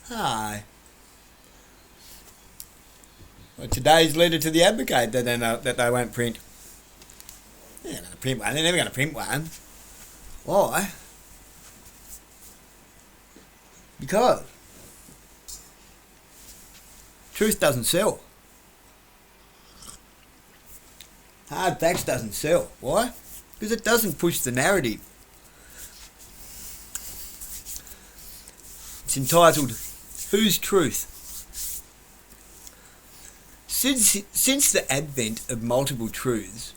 Hi. Well, today's letter to the Advocate that they won't print. They're not going to print one. They're never going to print one. Why? Because truth doesn't sell. Hard facts doesn't sell. Why? Because it doesn't push the narrative. It's entitled, Whose Truth? Since the advent of multiple truths,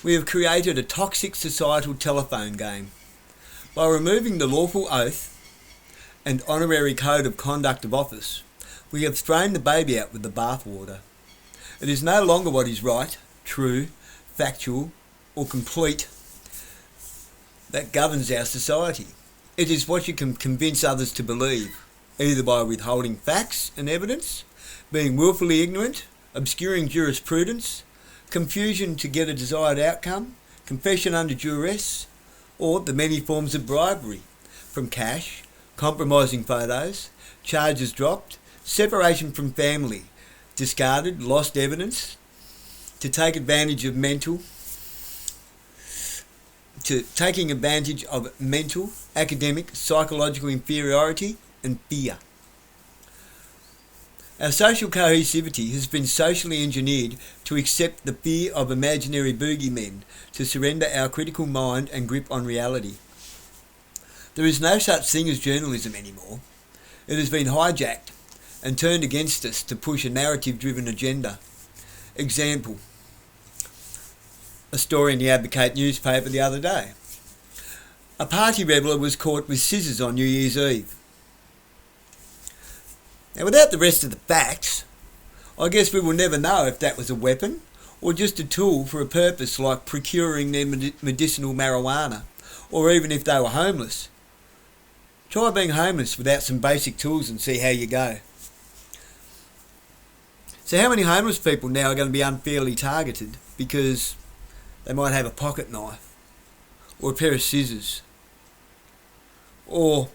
we have created a toxic societal telephone game. By removing the lawful oath and honorary code of conduct of office, we have thrown the baby out with the bathwater. It is no longer what is right, true, factual, or complete that governs our society. It is what you can convince others to believe, either by withholding facts and evidence, being willfully ignorant, obscuring jurisprudence, confusion to get a desired outcome, confession under duress, or the many forms of bribery, from cash, compromising photos, charges dropped, separation from family, discarded, lost evidence, to taking advantage of mental, academic, psychological inferiority and fear. Our social cohesivity has been socially engineered to accept the fear of imaginary boogeymen, to surrender our critical mind and grip on reality. There is no such thing as journalism anymore. It has been hijacked and turned against us to push a narrative-driven agenda. Example, a story in the Advocate newspaper the other day. A party reveller was caught with scissors on New Year's Eve. Now, without the rest of the facts, I guess we will never know if that was a weapon or just a tool for a purpose like procuring their medicinal marijuana, or even if they were homeless. Try being homeless without some basic tools and see how you go. So how many homeless people now are going to be unfairly targeted because they might have a pocket knife or a pair of scissors or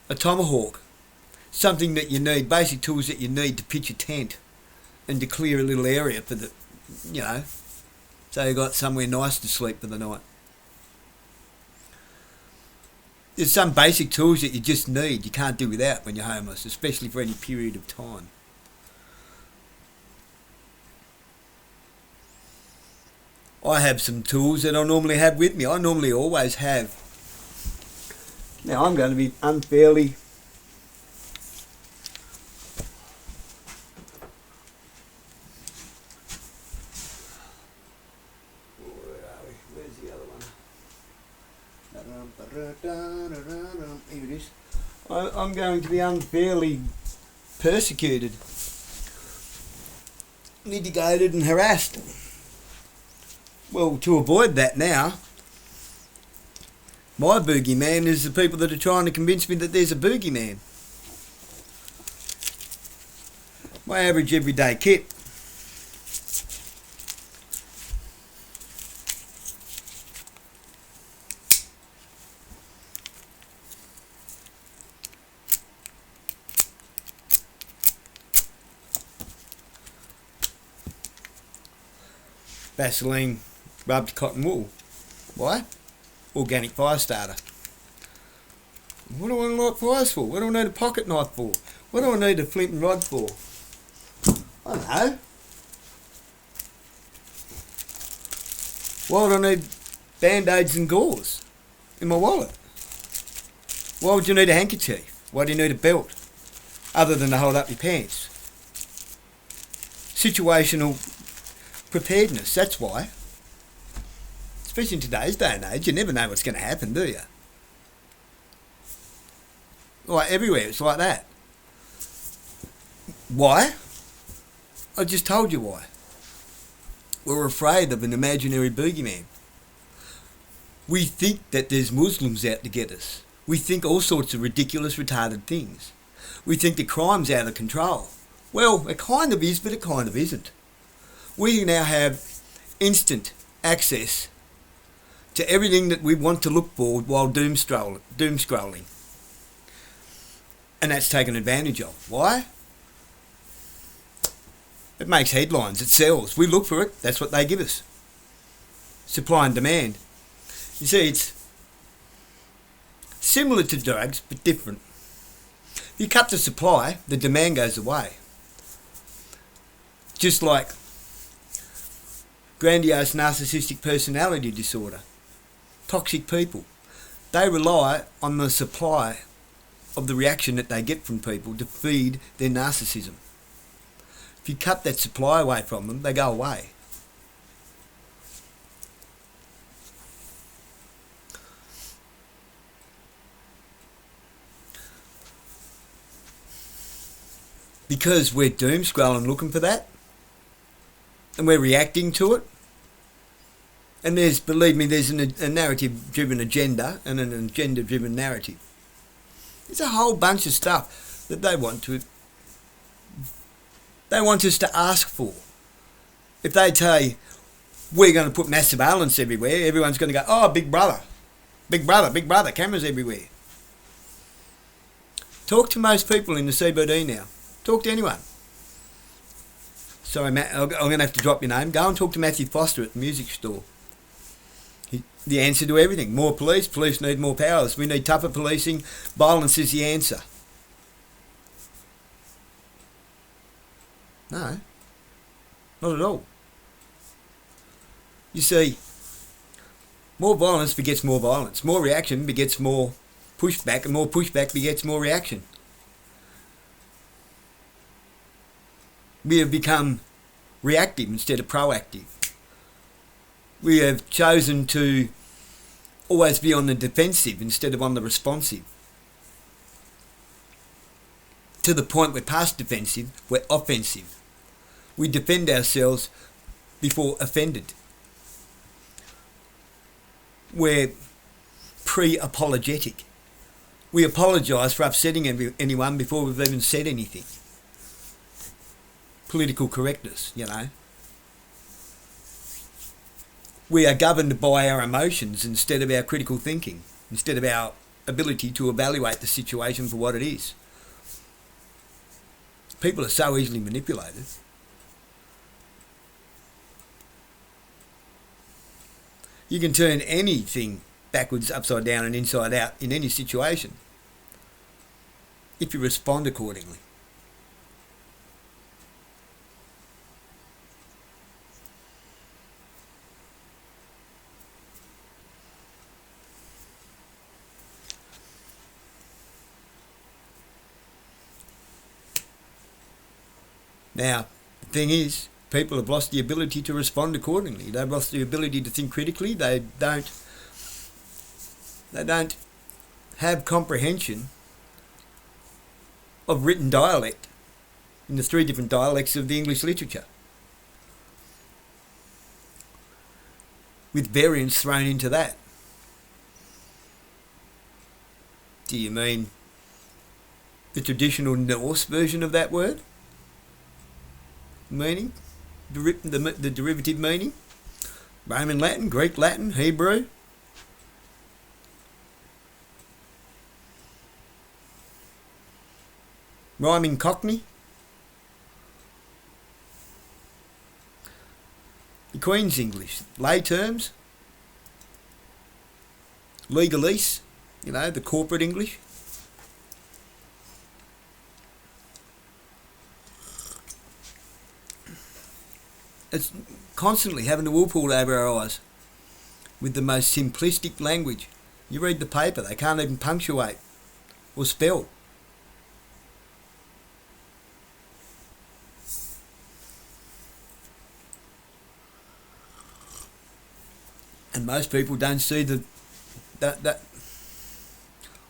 a tomahawk? Something that you need, basic tools that you need to pitch a tent and to clear a little area for the, so you got somewhere nice to sleep for the night. There's some basic tools that you just need, you can't do without when you're homeless, especially for any period of time. I have some tools that I normally have with me. I normally always have. Now I'm going to be unfairly here it is. I'm going to be unfairly persecuted, litigated and harassed. Well, to avoid that now, my boogeyman is the people that are trying to convince me that there's a boogeyman. My average everyday kit. Vaseline rubbed cotton wool. Why? Organic fire starter. What do I light fires for? What do I need a pocket knife for? What do I need a flint and rod for? I don't know. Why would I need band-aids and gauze in my wallet? Why would you need a handkerchief? Why do you need a belt? Other than to hold up your pants. Situational preparedness, that's why. Especially in today's day and age, you never know what's going to happen, do you? Like everywhere, it's like that. Why? I just told you why. We're afraid of an imaginary boogeyman. We think that there's Muslims out to get us. We think all sorts of ridiculous, retarded things. We think the crime's out of control. Well, it kind of is, but it kind of isn't. We now have instant access to everything that we want to look for while doom scrolling. And that's taken advantage of. Why? It makes headlines, it sells. We look for it, that's what they give us. Supply and demand. You see, it's similar to drugs, but different. If you cut the supply, the demand goes away. Just like grandiose narcissistic personality disorder. Toxic people. They rely on the supply of the reaction that they get from people to feed their narcissism. If you cut that supply away from them, they go away. Because we're doom scrolling looking for that, and we're reacting to it, and believe me, there's a narrative-driven agenda and an agenda-driven narrative. There's a whole bunch of stuff that they want us to ask for. If they say, we're going to put mass surveillance everywhere, everyone's going to go, oh, Big Brother, Big Brother, Big Brother, cameras everywhere. Talk to most people in the CBD now. Talk to anyone. Sorry, Matt, I'm going to have to drop your name. Go and talk to Matthew Foster at the music store. The answer to everything. More police. Police need more powers. We need tougher policing. Violence is the answer. No. Not at all. You see, more violence begets more violence. More reaction begets more pushback, and more pushback begets more reaction. We have become reactive instead of proactive. We have chosen to always be on the defensive instead of on the responsive. To the point we're past defensive, we're offensive. We defend ourselves before offended. We're pre-apologetic. We apologise for upsetting anyone before we've even said anything. Political correctness, you know. We are governed by our emotions instead of our critical thinking, instead of our ability to evaluate the situation for what it is. People are so easily manipulated. You can turn anything backwards, upside down and inside out in any situation if you respond accordingly. Now, the thing is, people have lost the ability to respond accordingly. They've lost the ability to think critically. They don't have comprehension of written dialect in the 3 different dialects of the English literature, with variants thrown into that. Do you mean the traditional Norse version of that word? Meaning? The derivative meaning? Roman Latin, Greek Latin, Hebrew? Rhyming Cockney? The Queen's English, lay terms? Legalese, you know, the corporate English? It's constantly having the wool pulled over our eyes with the most simplistic language. You read the paper, they can't even punctuate or spell. And most people don't see that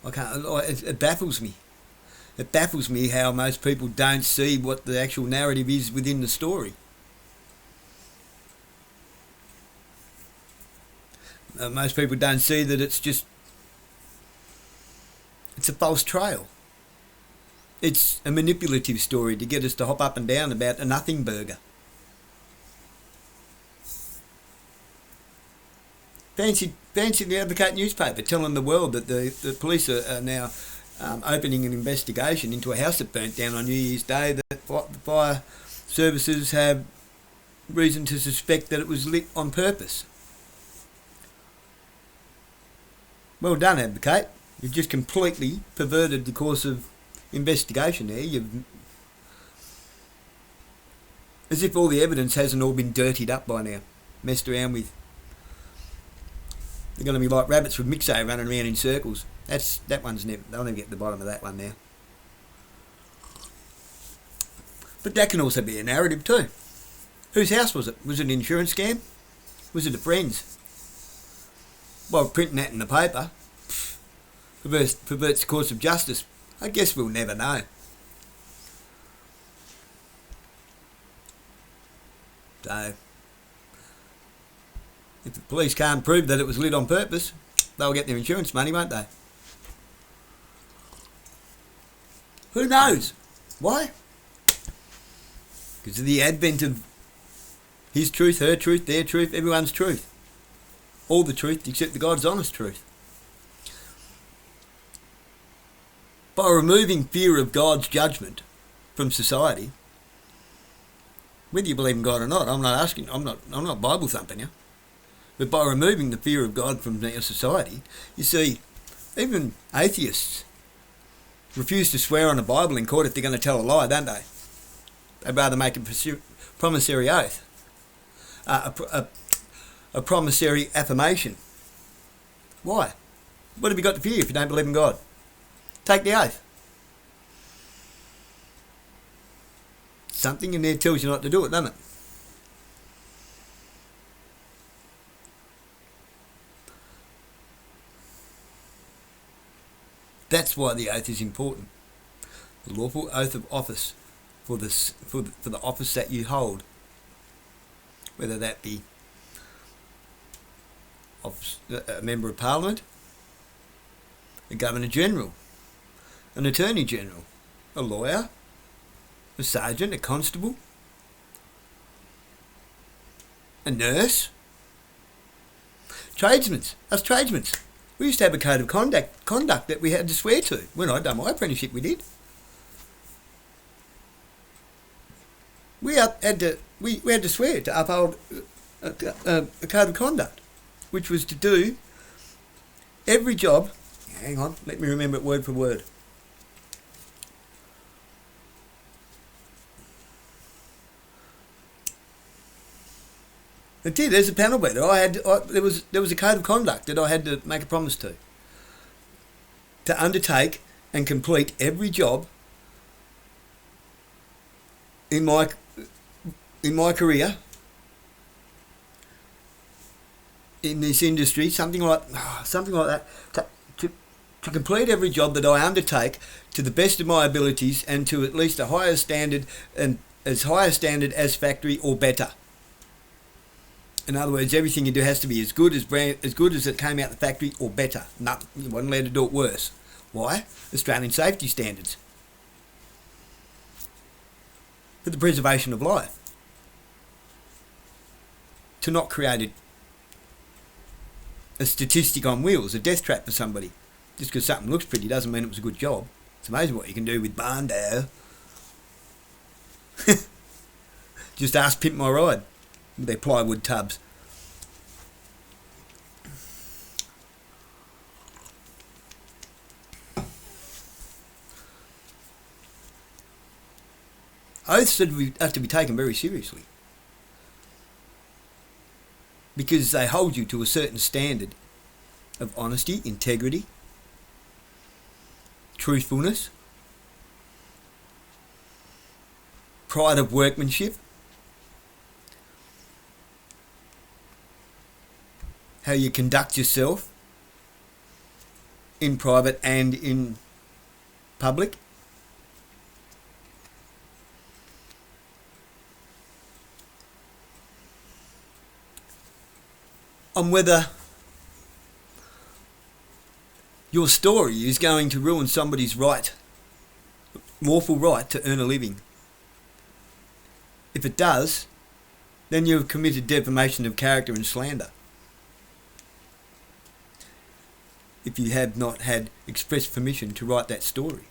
it baffles me. It baffles me how most people don't see what the actual narrative is within the story. Most people don't see that it's a false trail. It's a manipulative story to get us to hop up and down about a nothing burger. Fancy the Advocate newspaper telling the world that the police are now opening an investigation into a house that burnt down on New Year's Day that the fire services have reason to suspect that it was lit on purpose. Well done, advocate. You've just completely perverted the course of investigation there. As if all the evidence hasn't all been dirtied up by now, messed around with. They're going to be like rabbits with mixo running around in circles. They'll never get to the bottom of that one now. But that can also be a narrative too. Whose house was it? Was it an insurance scam? Was it a friend's? Well, printing that in the paper perverts the course of justice. I guess we'll never know. So, if the police can't prove that it was lit on purpose, they'll get their insurance money, won't they? Who knows? Why? Because of the advent of his truth, her truth, their truth, everyone's truth. All the truth except the God's honest truth. By removing fear of God's judgment from society, whether you believe in God or not, I'm not Bible thumping you. But by removing the fear of God from our society, you see, even atheists refuse to swear on the Bible in court if they're going to tell a lie, don't they? They'd rather make a promissory oath, a promissory affirmation. Why? What have you got to fear if you don't believe in God? Take the oath. Something in there tells you not to do it, doesn't it? That's why the oath is important. The lawful oath of office for the office that you hold, whether that be a member of Parliament, a Governor General, an Attorney General, a lawyer, a sergeant, a constable, a nurse, tradesmen. Us tradesmen. We used to have a code of conduct that we had to swear to. When I'd done my apprenticeship, we did. We had to swear to uphold a code of conduct, which was to do every job. Hang on, let me remember it word for word. It did. There's a panel beater. There was a code of conduct that I had to make a promise to undertake and complete every job in my career in this industry, something like that. To complete every job that I undertake to the best of my abilities and to at least a higher standard and as high a standard as factory or better. In other words, everything you do has to be as good as it came out the factory or better. No, you wasn't allowed to do it worse. Why? Australian safety standards. For the preservation of life. To not create a statistic on wheels, a death trap for somebody. Just because something looks pretty doesn't mean it was a good job. It's amazing what you can do with barn dough. Just ask Pimp My Ride with their plywood tubs. Oaths have to be taken very seriously because they hold you to a certain standard of honesty, integrity, truthfulness, pride of workmanship, how you conduct yourself in private and in public. On whether your story is going to ruin somebody's lawful right to earn a living. If it does, then you've committed defamation of character and slander. if you have not had express permission to write that story.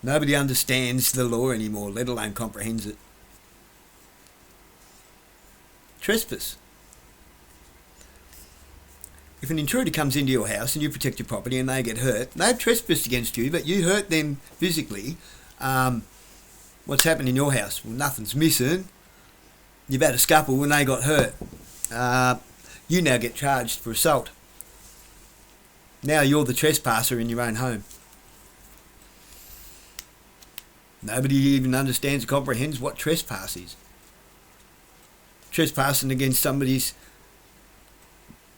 Nobody understands the law anymore, let alone comprehends it. Trespass. If an intruder comes into your house and you protect your property and they get hurt, they've trespassed against you, but you hurt them physically. What's happened in your house? Well, nothing's missing. You've had a scuffle when they got hurt. You now get charged for assault. Now you're the trespasser in your own home. Nobody even understands or comprehends what trespass is. Trespassing against somebody's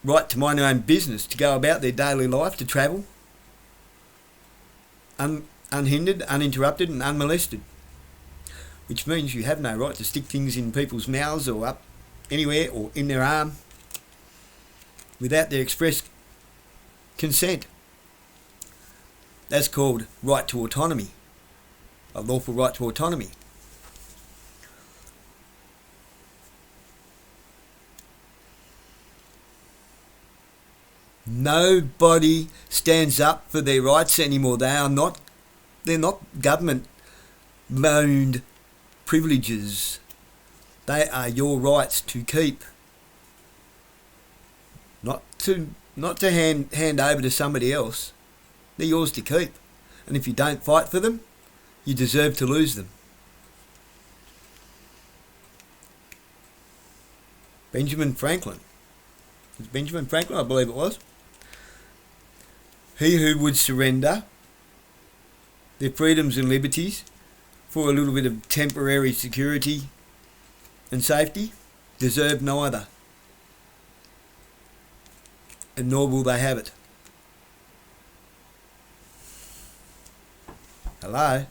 right to mind their own business, to go about their daily life, to travel unhindered, uninterrupted and unmolested. Which means you have no right to stick things in people's mouths or up anywhere or in their arm without their express consent. That's called right to autonomy, a lawful right to autonomy. Nobody stands up for their rights anymore. They're not government loaned privileges. They are your rights to keep. Not to hand over to somebody else. They're yours to keep. And if you don't fight for them, you deserve to lose them. Benjamin Franklin. It was Benjamin Franklin, I believe it was. He who would surrender their freedoms and liberties for a little bit of temporary security and safety deserve neither. And nor will they have it. Hello?